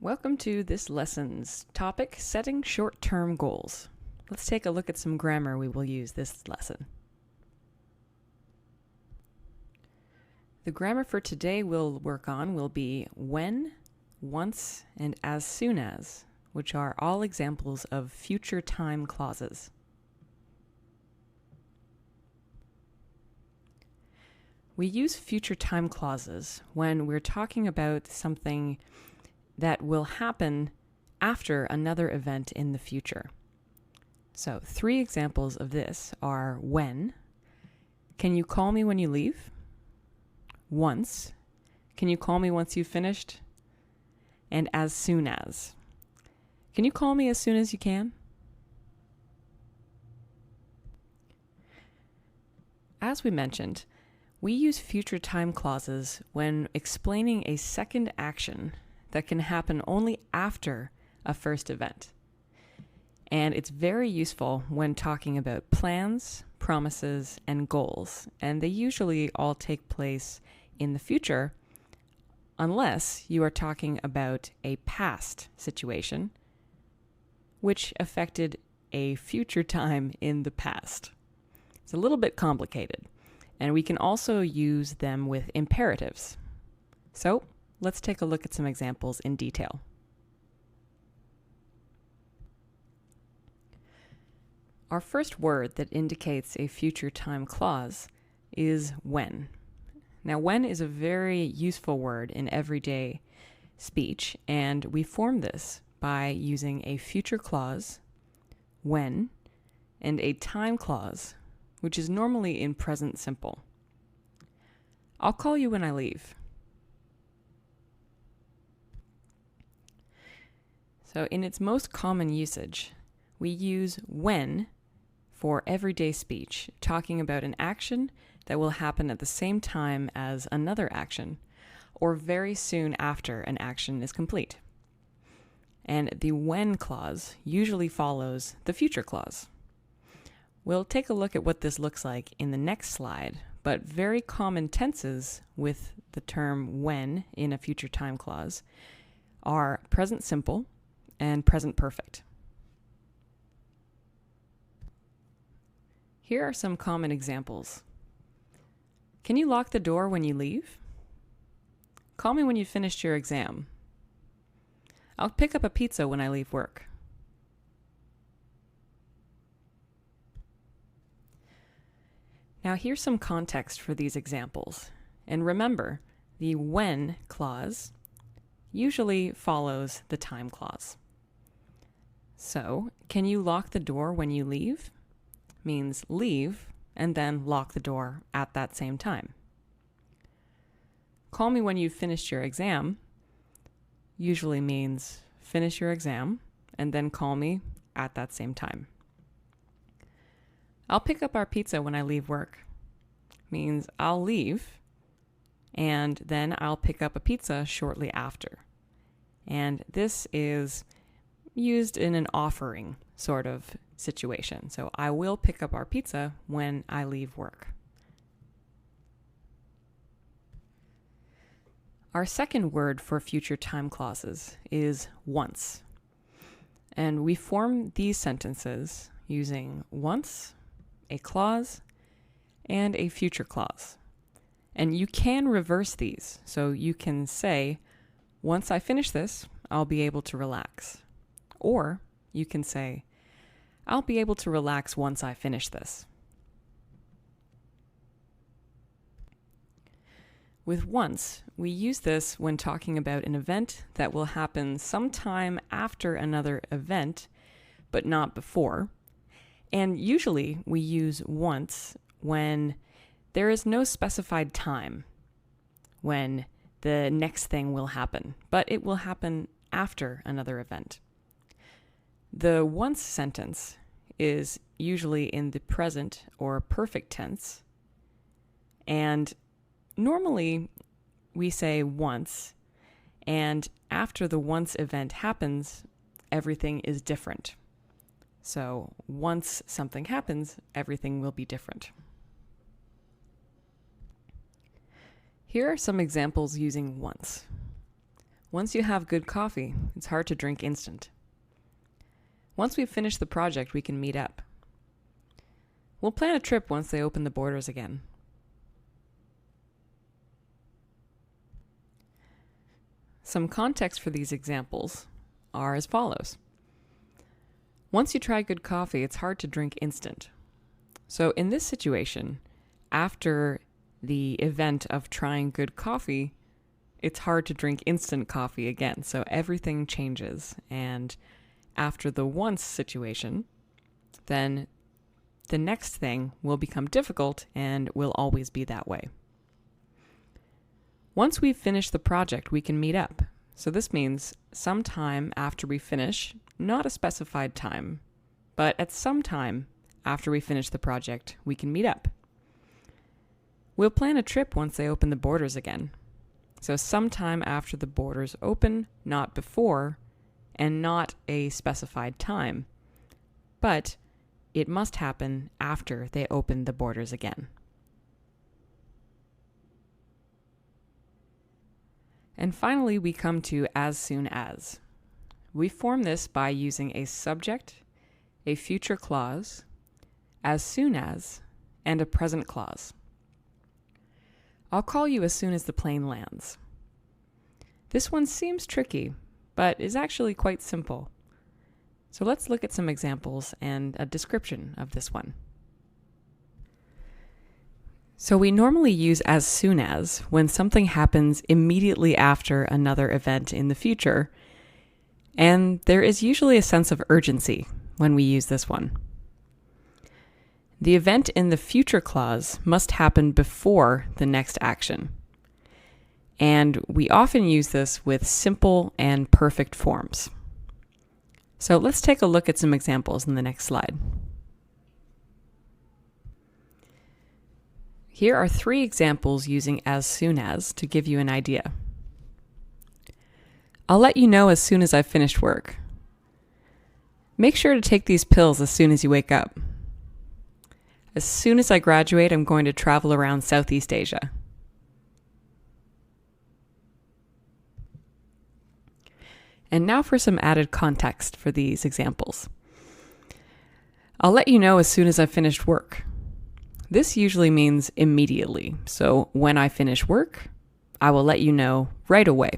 Welcome to this lesson's topic, setting short-term goals. Let's take a look at some grammar we will use this lesson. The grammar for today we'll work on will be when, once, and as soon as, which are all examples of future time clauses. We use future time clauses when we're talking about something that will happen after another event in the future. So 3 examples of this are when, can you call me when you leave? Once, can you call me once you've finished? And as soon as, can you call me as soon as you can? As we mentioned, we use future time clauses when explaining a second action that can happen only after a first event. And it's very useful when talking about plans, promises, and goals. And they usually all take place in the future unless you are talking about a past situation which affected a future time in the past. It's a little bit complicated. And we can also use them with imperatives. So let's take a look at some examples in detail. Our first word that indicates a future time clause is when. Now, when is a very useful word in everyday speech, and we form this by using a future clause, when, and a time clause, which is normally in present simple. I'll call you when I leave. So in its most common usage, we use when for everyday speech, talking about an action that will happen at the same time as another action, or very soon after an action is complete. And the when clause usually follows the future clause. We'll take a look at what this looks like in the next slide, but very common tenses with the term when in a future time clause are present simple and present perfect. Here are some common examples. Can you lock the door when you leave? Call me when you've finished your exam. I'll pick up a pizza when I leave work. Now here's some context for these examples. And remember, the when clause usually follows the time clause. So, can you lock the door when you leave? Means leave and then lock the door at that same time. Call me when you've finished your exam usually means finish your exam and then call me at that same time. I'll pick up our pizza when I leave work means I'll leave and then I'll pick up a pizza shortly after. And this is used in an offering sort of situation. So I will pick up our pizza when I leave work. Our second word for future time clauses is once. And we form these sentences using once, a clause, and a future clause. And you can reverse these. So you can say, once I finish this, I'll be able to relax. Or you can say, I'll be able to relax once I finish this. With once, we use this when talking about an event that will happen sometime after another event, but not before. And usually we use once when there is no specified time when the next thing will happen, but it will happen after another event. The once sentence is usually in the present or perfect tense, and normally we say once, and after the once event happens, everything is different. So once something happens, everything will be different. Here are some examples using once. Once you have good coffee, it's hard to drink instant. Once we've finished the project, we can meet up. We'll plan a trip once they open the borders again. Some context for these examples are as follows. Once you try good coffee, it's hard to drink instant. So in this situation, after the event of trying good coffee, it's hard to drink instant coffee again. So everything changes. And after the once situation, then the next thing will become difficult and will always be that way. Once we've finished the project, we can meet up. So this means sometime after we finish, not a specified time, but at some time after we finish the project, we can meet up. We'll plan a trip once they open the borders again. So sometime after the borders open, not before, and not a specified time. But it must happen after they open the borders again. And finally, we come to as soon as. We form this by using a subject, a future clause, as soon as, and a present clause. I'll call you as soon as the plane lands. This one seems tricky, but is actually quite simple. So let's look at some examples and a description of this one. So we normally use as soon as when something happens immediately after another event in the future, and there is usually a sense of urgency when we use this one. The event in the future clause must happen before the next action, and we often use this with simple and perfect forms. So let's take a look at some examples in the next slide. Here are 3 examples using as soon as to give you an idea. I'll let you know as soon as I've finished work. Make sure to take these pills as soon as you wake up. As soon as I graduate, I'm going to travel around Southeast Asia. And now for some added context for these examples. I'll let you know as soon as I've finished work. This usually means immediately. So when I finish work, I will let you know right away.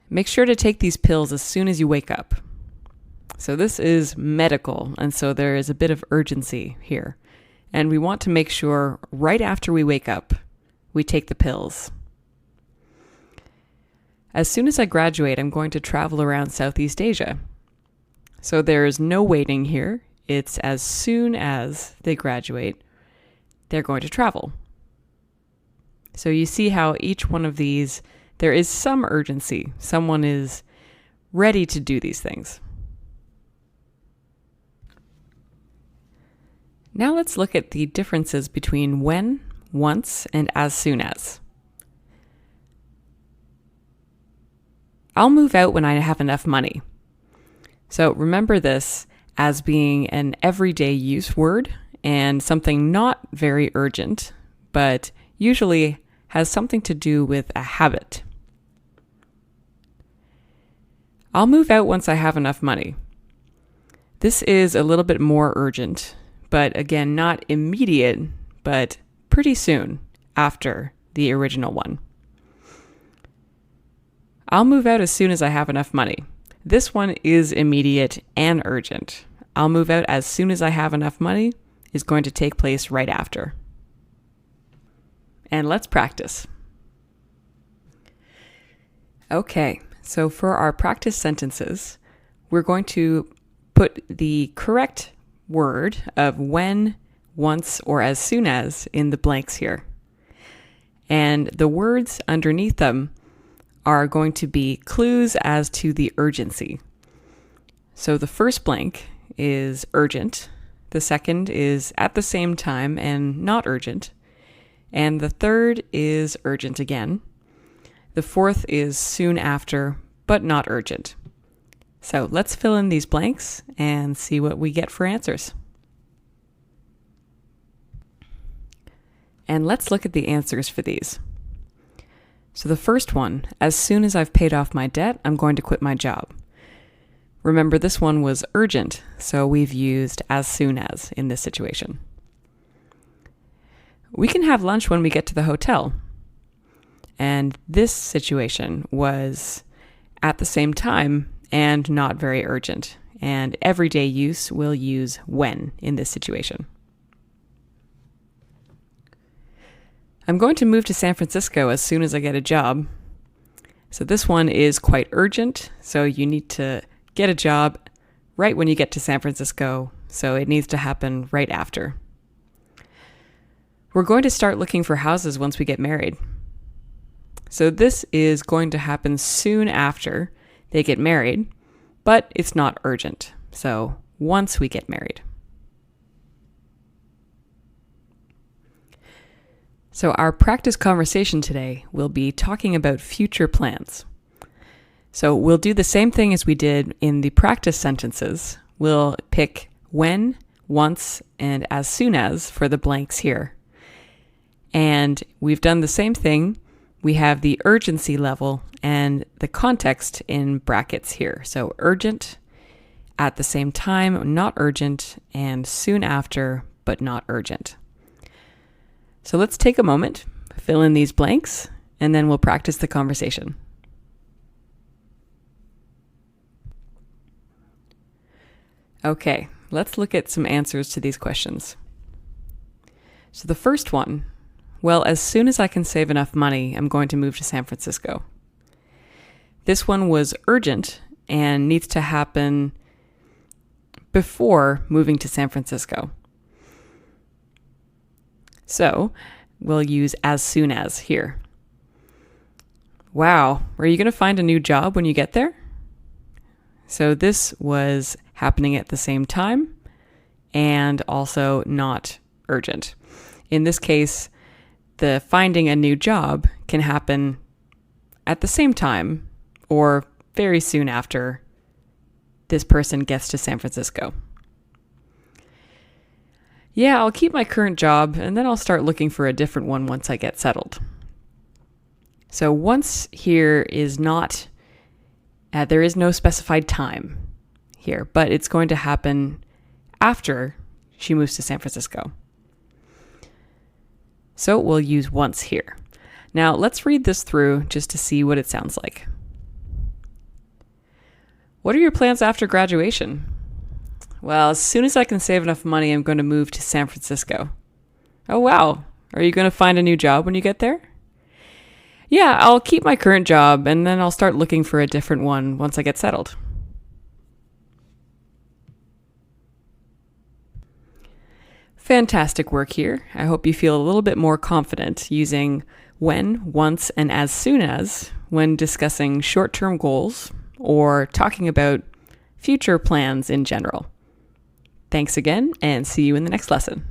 Make sure to take these pills as soon as you wake up. So this is medical, and so there is a bit of urgency here. And we want to make sure right after we wake up, we take the pills. As soon as I graduate, I'm going to travel around Southeast Asia. So there is no waiting here. It's as soon as they graduate, they're going to travel. So you see how each one of these, there is some urgency. Someone is ready to do these things. Now let's look at the differences between when, once, and as soon as. I'll move out when I have enough money. So remember this as being an everyday use word and something not very urgent, but usually has something to do with a habit. I'll move out once I have enough money. This is a little bit more urgent, but again, not immediate, but pretty soon after the original one. I'll move out as soon as I have enough money. This one is immediate and urgent. I'll move out as soon as I have enough money is going to take place right after. And let's practice. Okay, so for our practice sentences, we're going to put the correct word of when, once, or as soon as in the blanks here. And the words underneath them are going to be clues as to the urgency. So the first blank is urgent. The second is at the same time and not urgent. And the third is urgent again. The fourth is soon after, but not urgent. So let's fill in these blanks and see what we get for answers. And let's look at the answers for these. So the first one, as soon as I've paid off my debt, I'm going to quit my job. Remember, this one was urgent, so we've used as soon as in this situation. We can have lunch when we get to the hotel. And this situation was at the same time and not very urgent. And everyday use will use when in this situation. I'm going to move to San Francisco as soon as I get a job. So this one is quite urgent, so you need to get a job right when you get to San Francisco, so it needs to happen right after. We're going to start looking for houses once we get married. So this is going to happen soon after they get married, but it's not urgent. So once we get married. So our practice conversation today will be talking about future plans. So we'll do the same thing as we did in the practice sentences. We'll pick when, once, and as soon as for the blanks here. And we've done the same thing. We have the urgency level and the context in brackets here. So urgent, at the same time, not urgent, and soon after, but not urgent. So let's take a moment, fill in these blanks, and then we'll practice the conversation. Okay, let's look at some answers to these questions. So the first one, well, as soon as I can save enough money, I'm going to move to San Francisco. This one was urgent and needs to happen before moving to San Francisco. So we'll use as soon as here. Wow, are you going to find a new job when you get there? So this was happening at the same time and also not urgent. In this case, the finding a new job can happen at the same time or very soon after this person gets to San Francisco. Yeah, I'll keep my current job and then I'll start looking for a different one once I get settled. So once here is not, there is no specified time here, but it's going to happen after she moves to San Francisco. So we'll use once here. Now let's read this through just to see what it sounds like. What are your plans after graduation? Well, as soon as I can save enough money, I'm going to move to San Francisco. Oh, wow. Are you going to find a new job when you get there? Yeah, I'll keep my current job and then I'll start looking for a different one once I get settled. Fantastic work here. I hope you feel a little bit more confident using when, once, and as soon as when discussing short-term goals or talking about future plans in general. Thanks again, and see you in the next lesson.